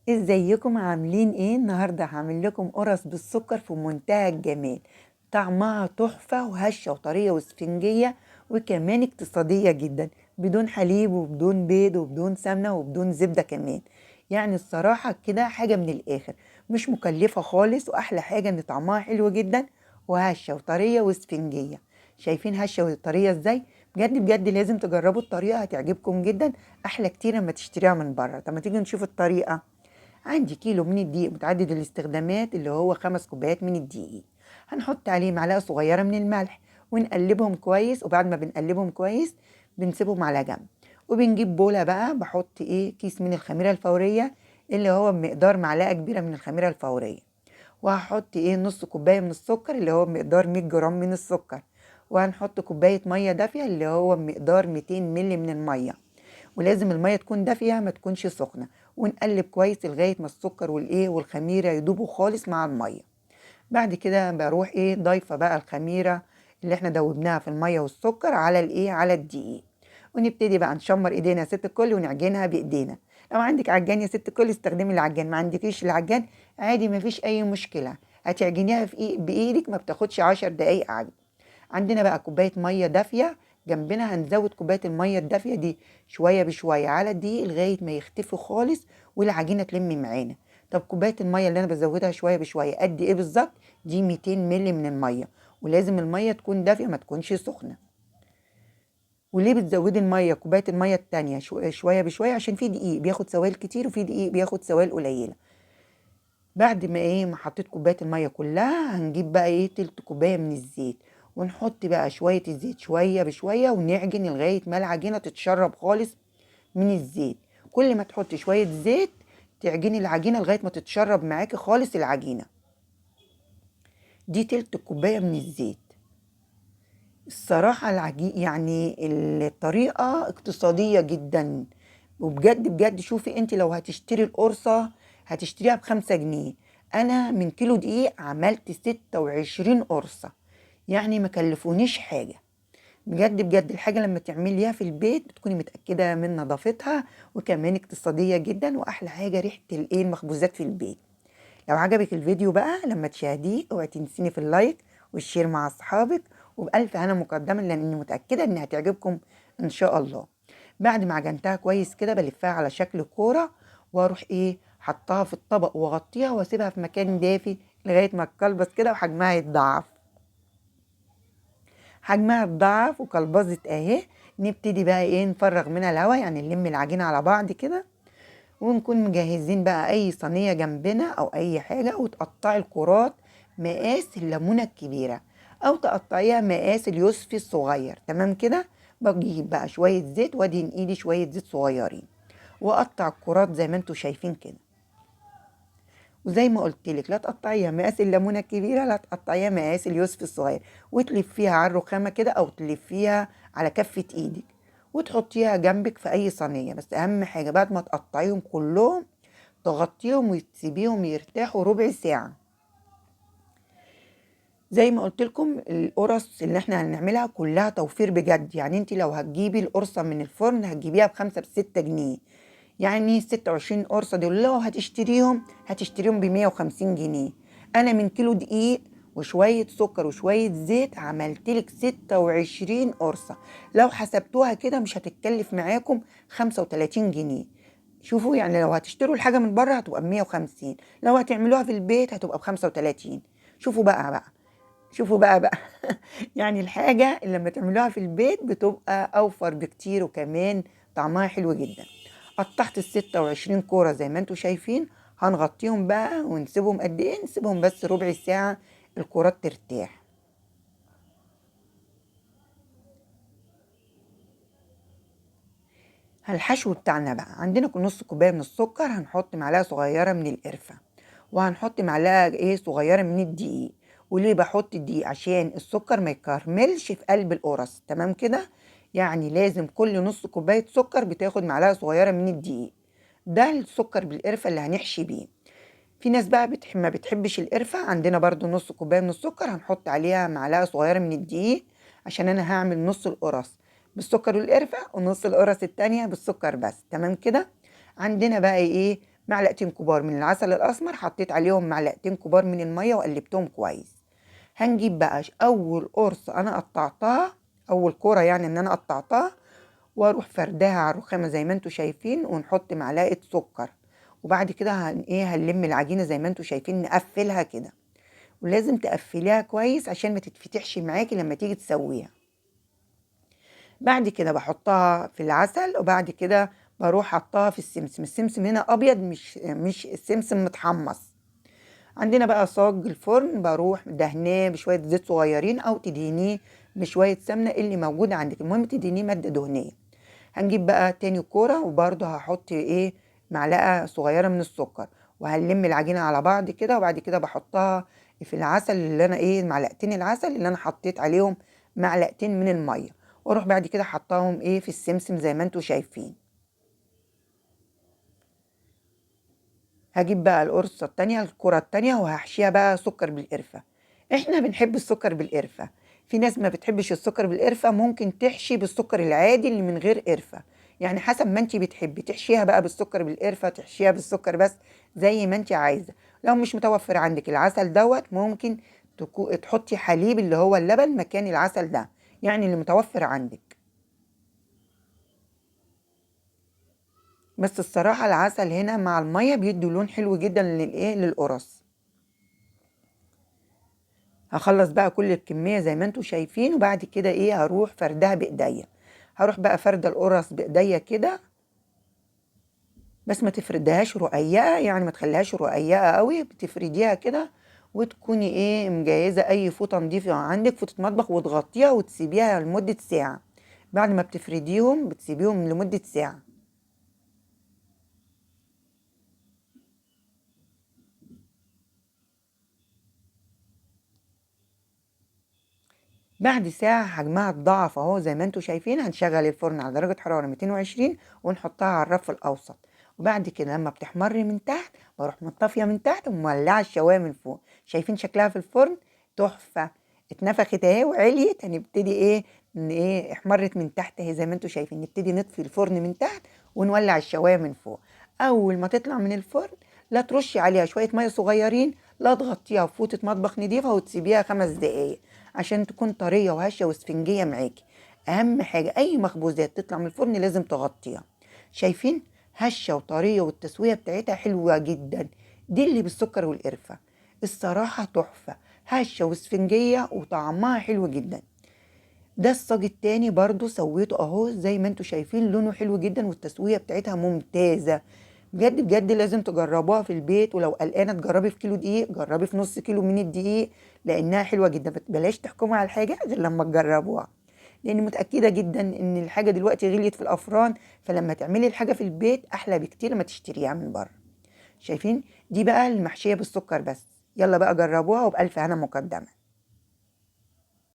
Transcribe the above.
ازيكم عاملين ايه؟ النهارده هعمل لكم قرص بالسكر في منتهى الجمال. طعمها تحفة وهشة وطرية واسفنجية وكمان اقتصادية جدا، بدون حليب وبدون بيض وبدون سمنة وبدون زبدة كمان. يعني الصراحة كده حاجة من الآخر، مش مكلفة خالص، وأحلى حاجة إن طعمها حلو جدا وهشة وطرية واسفنجية. شايفين هشة وطرية ازاي؟ بجد بجد لازم تجربوا الطريقة، هتعجبكم جدا، أحلى كتير لما تشتريها من بره. طب ما تيجي نشوف الطريقة. عندي كيلو من الدقيق متعدد الاستخدامات اللي هو 5 كوبايات من الدقيق. هنحط عليه معلقة صغيرة من الملح ونقلبهم كويس، وبعد ما بنقلبهم كويس بنسيبهم على جنب. وبنجيب بولة بقى، بحط كيس من الخميرة الفورية اللي هو بمقدار معلقة كبيرة من الخميرة الفورية. وهحط نص كوباية من السكر اللي هو بمقدار 100 جرام من السكر. وهنحط كوباية مية دافية اللي هو بمقدار 200 ملي من المية. ولازم المية تكون دافية ما تكونش سخنة. ونقلب كويس لغاية ما السكر والخميرة يدوبوا خالص مع المية. بعد كده بروح ضايفة بقى الخميرة اللي احنا دوبناها في المية والسكر على على الدقيق. ونبتدي بقى نشمر ايدينا يا ست الكل ونعجنها بايدينا. لو عندك عجان يا ست الكل استخدمي العجان، ما عندكيش العجان عادي، ما فيش اي مشكلة. هتعجنيها بايدك، ما بتاخدش 10 دقايق عجن. عندنا بقى كوباية مية دافية جنبنا، هنزود كوباية المية الدافية دي شوية بشوية على الدقيق لغاية ما يختفي خالص والعجينة تلم معانا. طب كوباية المية اللي أنا بزودها شوية بشوية قد إيه بالظبط؟ دي 200 ملي من المية. ولازم المية تكون دافية ما تكونش سخنة. وليه بتزودي المية كوباية المية التانية شوية بشوية؟ عشان في دقيق بياخد سوائل كتير وفي دقيق بياخد سوائل قليلة. بعد ما ما حطيت كوبايه الميه كلها، هنجيب بقى تلت كوبايه من الزيت. ونحط بقى شويه الزيت شويه بشويه ونعجن لغايه ما العجينه تتشرب خالص من الزيت. كل ما تحطي شويه زيت تعجني العجينه لغايه ما تتشرب معاكي خالص العجينه. دي تلت كوبايه من الزيت. الصراحه يعني الطريقه اقتصاديه جدا. وبجد بجد شوفي انت لو هتشتري القرصة هتشتريها ب5 جنيه. انا من كيلو دقيق عملت 26 قرصة، يعني ما كلفونيش حاجة. بجد بجد الحاجة لما تعمليها في البيت بتكوني متأكدة من نظافتها، وكمان اقتصادية جدا، واحلى حاجة ريحة المخبوزات في البيت. لو عجبك الفيديو بقى لما تشاهديه اوعي تنسيني في اللايك والشير مع اصحابك. وبألف هنا مقدما لاني متأكدة انها هتعجبكم ان شاء الله. بعد ما عجنتها كويس كده بلفها على شكل كورة، واروح حطها في الطبق واغطيها واسيبها في مكان دافي لغاية ما تكلبس كده وحجمها يتضاعف. حجمها اتضاعف وكلبظت اهي. نبتدي بقى نفرغ منها الهواء، يعني نلم العجينة على بعض كده. ونكون مجهزين بقى اي صينية جنبنا او اي حاجة، وتقطعي الكرات مقاس الليمونة الكبيرة او تقطعيها مقاس اليوسفي الصغير. تمام كده. بجيب بقى شوية زيت وادهن ايدي شوية زيت صغيرين، واقطع الكرات زي ما انتوا شايفين كده. وزي ما قلت لك لا تقطعيها مقاس الليمونه الكبيره، لا تقطعيها مقاس اليوسف الصغير. وتلفيها على الرخامه كده او تلفيها على كفه ايدك وتحطيها جنبك في اي صينيه. بس اهم حاجه بعد ما تقطعيهم كلهم تغطيهم وتسيبيهم يرتاحوا ربع ساعه. زي ما قلت لكم القرص اللي احنا هنعملها كلها توفير بجد. يعني انت لو هتجيبي القرصة من الفرن هتجيبيها ب5 ب6 جنيه. يعني 26 قرصة دول لو هتشتريهم ب150 جنيه. انا من كيلو دقيق وشوية سكر وشوية زيت عملتلك 26 قرصة. لو حسبتوها كده مش هتتكلف معاكم 35 جنيه. شوفوا، يعني لو هتشتروا الحاجة من بره هتبقى ب150، لو هتعملوها في البيت هتبقى ب35. شوفوا بقى شوفوا بقى يعني الحاجة اللي لما تعملوها في البيت بتبقى أوفر بكتير، وكمان طعمها حلو جدا. قطعت ال26 كورة زي ما انتوا شايفين. هنغطيهم بقى ونسيبهم قد ايه؟ نسيبهم بس ربع ساعة الكورات ترتاح. الحشو بتاعنا بقى عندنا نص كوباية من السكر، هنحط معلقة صغيرة من القرفة، وهنحط معلقة صغيرة من الدقيق. وليه بحط الدقيق؟ عشان السكر ما يكرملش في قلب القرص. تمام كده. يعني لازم كل نص كوباية سكر بتاخد معلقة صغيرة من الدقيق. ده السكر بالقرفة اللي هنحشي بيه. في ناس بقى ما بتحبش القرفة. عندنا برضو نص كوباية من السكر هنحط عليها معلقة صغيرة من الدقيق، عشان انا هعمل نص القرص بالسكر والقرفة ونص القرص التانية بالسكر بس. تمام كده. عندنا بقى معلقتين كبار من العسل الاسمر، حطيت عليهم معلقتين كبار من الميه وقلبتهم كويس. هنجيب بقى اول قرص انا قطعتها، اول كوره يعني ان انا قطعتها، واروح فرداها على الرخامه زي ما انتوا شايفين، ونحط معلقه سكر. وبعد كده هنلم العجينه زي ما انتوا شايفين، نقفلها كده. ولازم تقفليها كويس عشان ما تتفتحش معاكي لما تيجي تسويها. بعد كده بحطها في العسل، وبعد كده بروح حطها في السمسم. السمسم هنا ابيض، مش السمسم متحمص. عندنا بقى صاج الفرن، بروح دهناه بشويه زيت صغيرين، او تدهنيه بشويه سمنه اللي موجوده عندك، المهم تدهنيه ماده دهنيه. هنجيب بقى تاني كوره، وبرده هحط معلقه صغيره من السكر، وهنلم العجينه على بعض كده. وبعد كده بحطها في العسل اللي انا معلقتين العسل اللي انا حطيت عليهم معلقتين من الميه، واروح بعد كده حطاهم في السمسم زي ما انتوا شايفين. هجيب بقى القرصة التانية، الكرة التانية، وهحشيها بقى سكر بالقرفة. احنا بنحب السكر بالقرفة. في ناس ما بتحبش السكر بالقرفة، ممكن تحشي بالسكر العادي اللي من غير قرفة. يعني حسب ما انت بتحبي تحشيها بقى بالسكر بالقرفة، تحشيها بالسكر بس، زي ما انت عايزة. لو مش متوفر عندك العسل دوت، ممكن تحطي حليب اللي هو اللبن مكان العسل ده، يعني اللي متوفر عندك. بس الصراحة العسل هنا مع المية بيدوا لون حلو جدا للقرص. هخلص بقى كل الكمية زي ما انتوا شايفين، وبعد كده هروح فردها بايديا. هروح بقى فرد القرص بايديا كده، بس ما تفردهاش رقيقة، يعني ما تخليهاش رقيقة قوي، بتفرديها كده. وتكوني مجهزة اي فوطة نضيفة عندك، فوطة مطبخ، وتغطيها وتسيبيها لمدة ساعة. بعد ما بتفرديهم بتسيبيهم لمدة ساعة. بعد ساعة حجمها اتضاعف اهو زي ما انتوا شايفين. هنشغل الفرن على درجة حرارة 220، ونحطها على الرف الأوسط. وبعد كده لما بتحمر من تحت، بروح مطفية من تحت ومولعة الشواية من فوق. شايفين شكلها في الفرن؟ تحفة. اتنفخت اهي وعليت. هنبتدي احمرت من تحت اهي زي ما انتوا شايفين. نبتدي نطفي الفرن من تحت، ونولع الشواية من فوق. أول ما تطلع من الفرن، لا ترشي عليها شوية مية صغيرين، لا تغطيها بفوطة مطبخ نضيفة، وتسيبيها 5 دقايق عشان تكون طرية وهشة واسفنجية معاكي. أهم حاجة أي مخبوزات تطلع من الفرن لازم تغطيها. شايفين؟ هشة وطرية، والتسوية بتاعتها حلوة جدا. دي اللي بالسكر والقرفة. الصراحة تحفة، هشة واسفنجية وطعمها حلو جدا. ده الصاج التاني برضو سويته اهو زي ما انتوا شايفين، لونه حلو جدا والتسوية بتاعتها ممتازة. بجد بجد لازم تجربوها في البيت. ولو قلقانة تجربي في كيلو دقيق، جربي في نص كيلو من الدقيق، لانها حلوة جدا. بلاش تحكموا على الحاجة غير لما تجربوها، لاني متأكدة جدا ان الحاجة دلوقتي غليت في الافران. فلما تعملي الحاجة في البيت احلى بكتير ما تشتريها من بره. شايفين؟ دي بقى المحشية بالسكر بس. يلا بقى جربوها، وبألف هنا مقدمة.